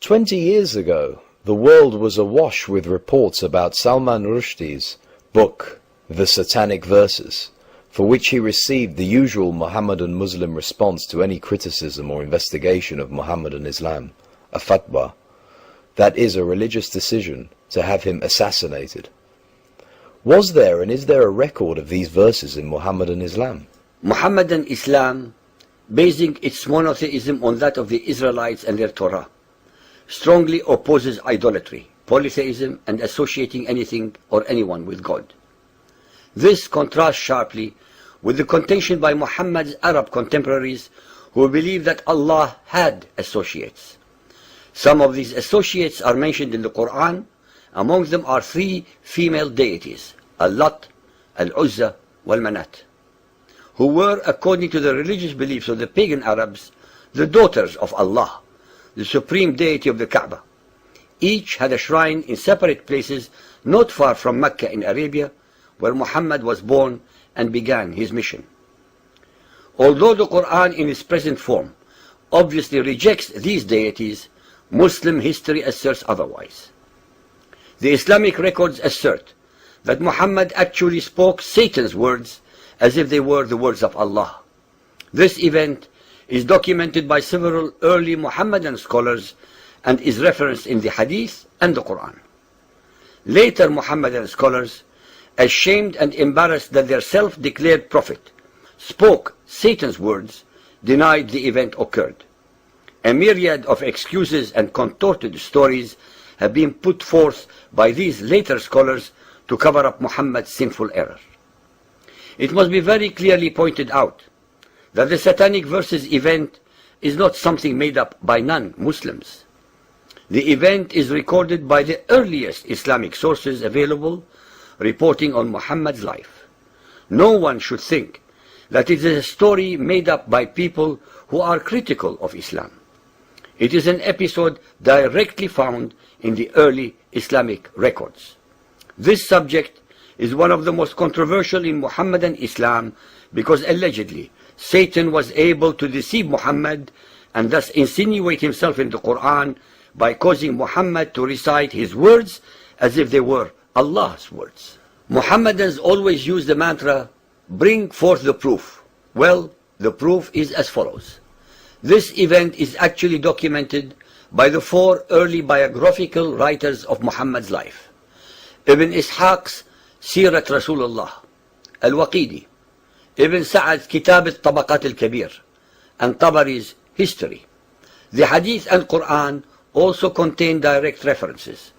20 years ago, the world was awash with reports about Salman Rushdie's book, The Satanic Verses, for which he received the usual Mohammedan Muslim response to any criticism or investigation of Mohammedan Islam, a fatwa, that is, a religious decision to have him assassinated. Was there and is there a record of these verses in Mohammedan Islam? Mohammedan Islam, basing its monotheism on that of the Israelites and their Torah, strongly opposes idolatry, polytheism, and associating anything or anyone with God. This contrasts sharply with the contention by Muhammad's Arab contemporaries who believe that Allah had associates. Some of these associates are mentioned in the Quran. Among them are three female deities, Al-Lat, Al-Uzza, Wal-Manat, who were, according to the religious beliefs of the pagan Arabs, the daughters of Allah, the supreme deity of the Kaaba. Each had a shrine in separate places not far from Mecca in Arabia, where Muhammad was born and began his mission. Although the Quran in its present form obviously rejects these deities, Muslim history asserts otherwise. The Islamic records assert that Muhammad actually spoke Satan's words as if they were the words of Allah. This event is documented by several early Muhammadan scholars and is referenced in the Hadith and the Quran. Later Muhammadan scholars, ashamed and embarrassed that their self-declared prophet spoke Satan's words, denied the event occurred. A myriad of excuses and contorted stories have been put forth by these later scholars to cover up Muhammad's sinful error. It must be very clearly pointed out that the Satanic Verses event is not something made up by non-Muslims. The event is recorded by the earliest Islamic sources available reporting on Muhammad's life. No one should think that it is a story made up by people who are critical of Islam. It is an episode directly found in the early Islamic records. This subject is one of the most controversial in Muhammadan Islam because allegedly Satan was able to deceive Muhammad and thus insinuate himself in the Quran by causing Muhammad to recite his words as if they were Allah's words. Muhammadans always use the mantra, bring forth the proof. Well, the proof is as follows. This event is actually documented by the four early biographical writers of Muhammad's life. Ibn Ishaq's Sirat Rasulullah, Al-Waqidi, Ibn Sa'ad's Kitab al-Tabaqat al-Kabir, and Tabari's History. The Hadith and Quran also contain direct references.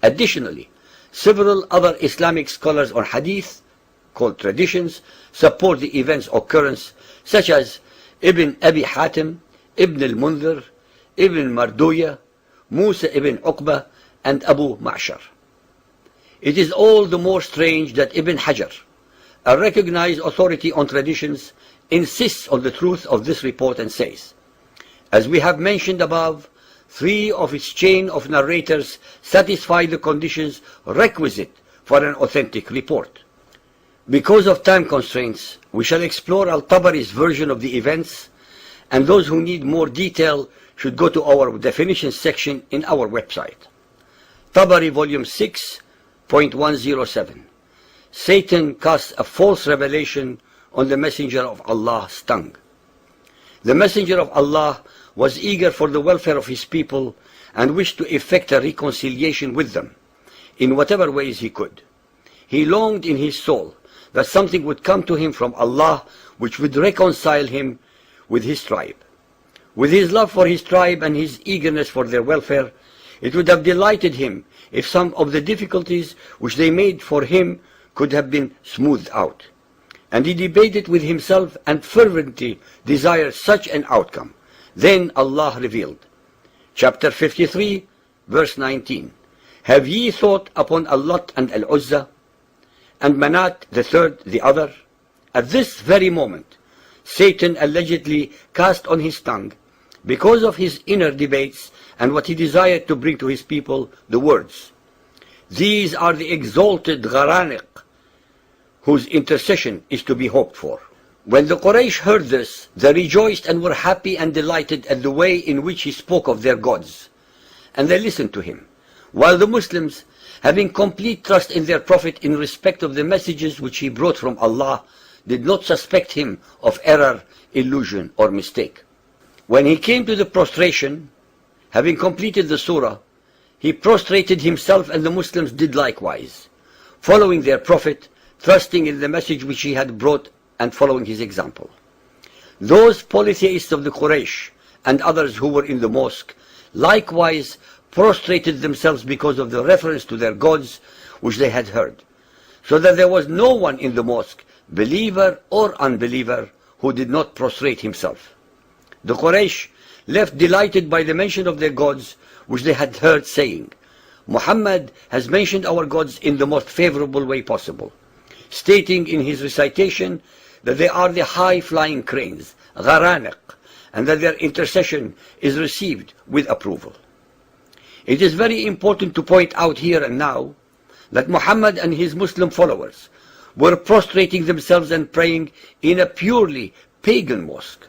Additionally, several other Islamic scholars on Hadith, called traditions, support the event's occurrence, such as Ibn Abi Hatim, Ibn al-Mundhir, Ibn Marduya, Musa ibn Uqba, and Abu Ma'shar. It is all the more strange that Ibn Hajar, a recognized authority on traditions, insists on the truth of this report and says, as we have mentioned above, three of its chain of narrators satisfy the conditions requisite for an authentic report. Because of time constraints, we shall explore Al-Tabari's version of the events, and those who need more detail should go to our definitions section in our website. Tabari Volume 6.107. Satan casts a false revelation on the Messenger of Allah's tongue. The Messenger of Allah was eager for the welfare of his people and wished to effect a reconciliation with them in whatever ways he could. He longed in his soul that something would come to him from Allah which would reconcile him with his tribe. With his love for his tribe and his eagerness for their welfare, it would have delighted him if some of the difficulties which they made for him could have been smoothed out. And he debated with himself and fervently desired such an outcome. Then Allah revealed, chapter 53, verse 19, have ye thought upon Al-Lat and Al-Uzza, and Manat the third the other? At this very moment, Satan allegedly cast on his tongue, because of his inner debates and what he desired to bring to his people, the words, these are the exalted Gharaniq, whose intercession is to be hoped for. When the Quraysh heard this, they rejoiced and were happy and delighted at the way in which he spoke of their gods, and they listened to him, while the Muslims, having complete trust in their Prophet in respect of the messages which he brought from Allah, did not suspect him of error, illusion, or mistake. When he came to the prostration, having completed the surah, he prostrated himself, and the Muslims did likewise, following their Prophet, trusting in the message which he had brought and following his example. Those polytheists of the Quraysh and others who were in the mosque likewise prostrated themselves because of the reference to their gods which they had heard, so that there was no one in the mosque, believer or unbeliever, who did not prostrate himself. The Quraysh left delighted by the mention of their gods which they had heard, saying, Muhammad has mentioned our gods in the most favorable way possible, stating in his recitation that they are the high-flying cranes, gharaniq, and that their intercession is received with approval. It is very important to point out here and now that Muhammad and his Muslim followers were prostrating themselves and praying in a purely pagan mosque,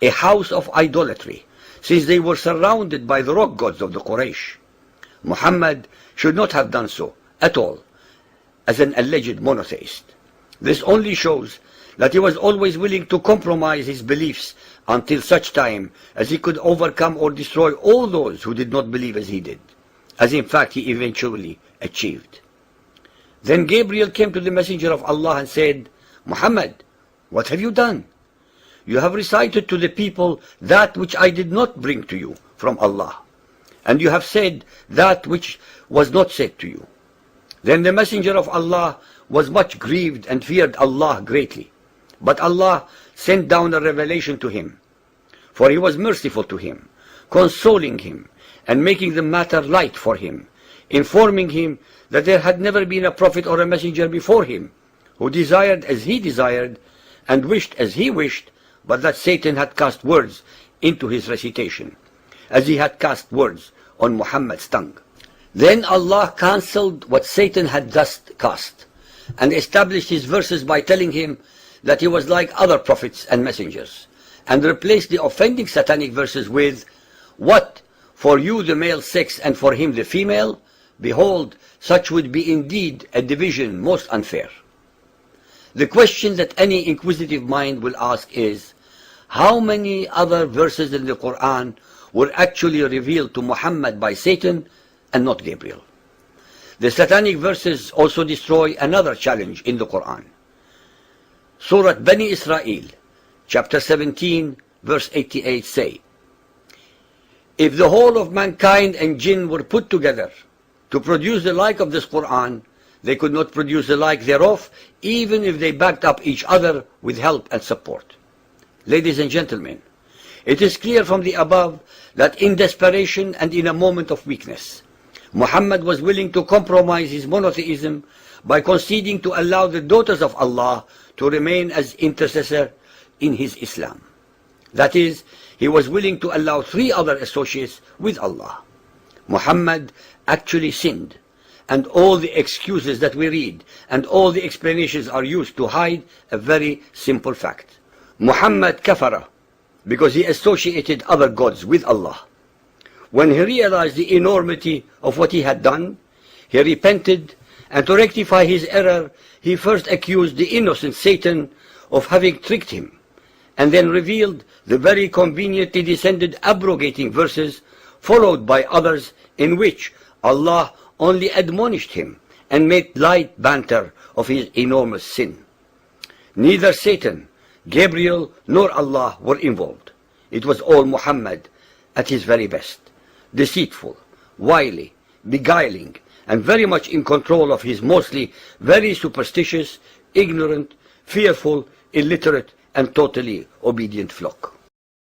a house of idolatry, since they were surrounded by the rock gods of the Quraysh. Muhammad should not have done so at all as an alleged monotheist. This only shows that he was always willing to compromise his beliefs until such time as he could overcome or destroy all those who did not believe as he did, as in fact he eventually achieved. Then Gabriel came to the Messenger of Allah and said, Muhammad, what have you done? You have recited to the people that which I did not bring to you from Allah, and you have said that which was not said to you. Then the Messenger of Allah was much grieved and feared Allah greatly. But Allah sent down a revelation to him, for he was merciful to him, consoling him, and making the matter light for him, informing him that there had never been a prophet or a messenger before him, who desired as he desired, and wished as he wished, but that Satan had cast words into his recitation, as he had cast words on Muhammad's tongue. Then Allah cancelled what Satan had thus cast, and established his verses by telling him that he was like other prophets and messengers, and replaced the offending satanic verses with, What, for you the male sex and for him the female? Behold, such would be indeed a division most unfair. The question that any inquisitive mind will ask is, how many other verses in the Quran were actually revealed to Muhammad by Satan and not Gabriel? The satanic verses also destroy another challenge in the Quran. Surah Bani Israel, chapter 17, verse 88 say, If the whole of mankind and jinn were put together to produce the like of this Quran, they could not produce the like thereof, even if they backed up each other with help and support. Ladies and gentlemen, it is clear from the above that in desperation and in a moment of weakness, Muhammad was willing to compromise his monotheism by conceding to allow the daughters of Allah to remain as intercessor in his Islam. That is, he was willing to allow 3 other associates with Allah. Muhammad actually sinned, and all the excuses that we read and all the explanations are used to hide a very simple fact. Muhammad kafara because he associated other gods with Allah. When he realized the enormity of what he had done, he repented, and to rectify his error, he first accused the innocent Satan of having tricked him, and then revealed the very conveniently descended abrogating verses, followed by others in which Allah only admonished him and made light banter of his enormous sin. Neither Satan, Gabriel, nor Allah were involved. It was all Muhammad at his very best, deceitful, wily, beguiling, and very much in control of his mostly very superstitious, ignorant, fearful, illiterate, and totally obedient flock.